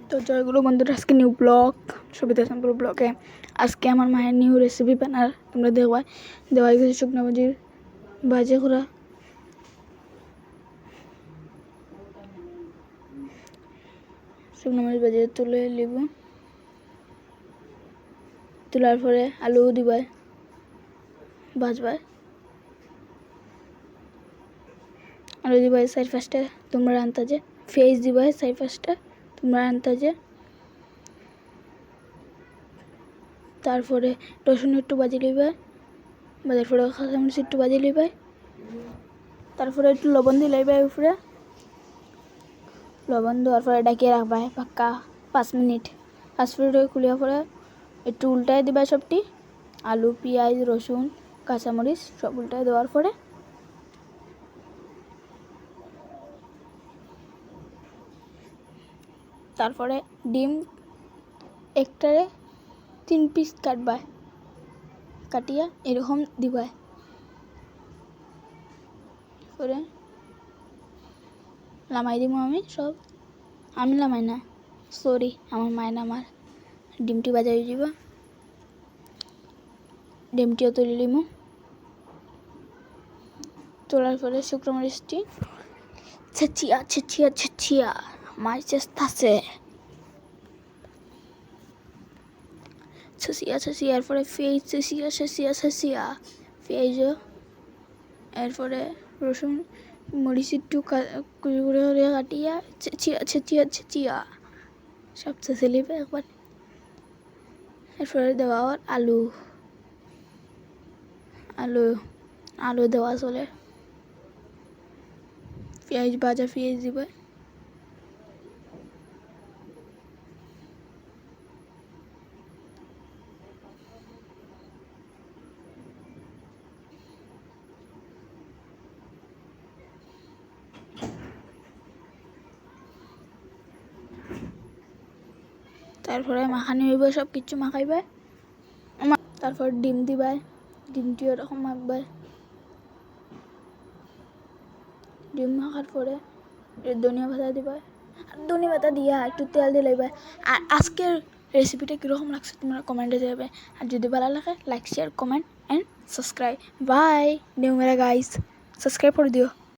তো জয়গুলো বন্ধুরা, আজকে নিউ ব্লগ সুবিধা সম্পুর ব্লগে আজকে আমার মায়ের নিউ রেসিপি বানার তোমরা দেওয়াই গেছে শুকনো মরিচ ভাজে করা। শুকনো মরিচ ভাজে তুলে নিব, তোলার পরে আলু দিবাই ভাজবাই, আলু দিবাই 4-5টা তোমরা আন্তাজে, পেঁয়াজ দিবাই 4-5টা তোমরা আন্তাজে, তারপরে রসুন একটু ভাজি লইবাই, ভাজার পরে কাঁচামরিচ একটু ভাজি লইবাই, তারপরে একটু লবণ দিয়ে লইবাই, উপরে লবণ দেওয়ার পরে ডাকিয়ে রাখবাই পাক্কা 5 মিনিট। 5 মিনিট খুলিয়া পরে একটু উল্টায় দিবাই সবটি, আলু পেঁয়াজ রসুন কাঁচামরিচ সব উল্টায় দেওয়ার পরে তারপরে ডিম একটারে 3 পিস কাটবাই, কাটিয়া এরকম দিবাই, পরে লামাই দিব। আমি লামাই না, সরি আমার মায়ের আমার ডিমটি বাজাই দিব, ডিমটিও তুলে নিব, তোলার পরে শুকনো মরিচটি ছেঁচিয়া ছেঁচিয়া ছেঁচিয়া মাছ চেষ্টাছে ছেঁচিয়া ছেঁচিয়া, এরপরে পেঁয়াজ ছেঁচিয়া ছেঁচিয়া ছেঁচিয়া পেঁয়াজ, এরপরে রসুন মরিচ একটু কুচি করে কাটিয়া ছেঁচিয়া ছেঁচিয়া ছেঁচিয়া সব ছেঁচে নিবে একবার। এরপরে দেওয়া আলু আলু আলু দেওয়া চলে, পেঁয়াজ ভাজা পেঁয়াজ দিবে, তারপরে মাখানি হইব, সব কিছু মাখাইবে, তারপর ডিম দিবাই, ডিমটি এরকম মাখবাই, ডিম মাখার পরে ধনিয়া পাতা দিবাই, আর ধনিয়া পাতা দিয়া একটু তেল দিয়ে লইবাই। আর আজকের রেসিপিটা কীরকম লাগছে তোমরা কমেন্টে যাবে, আর যদি ভালো লাগে like share comment and subscribe. Bye নিউ মেরা গাইস, সাবস্ক্রাইব করে দিও।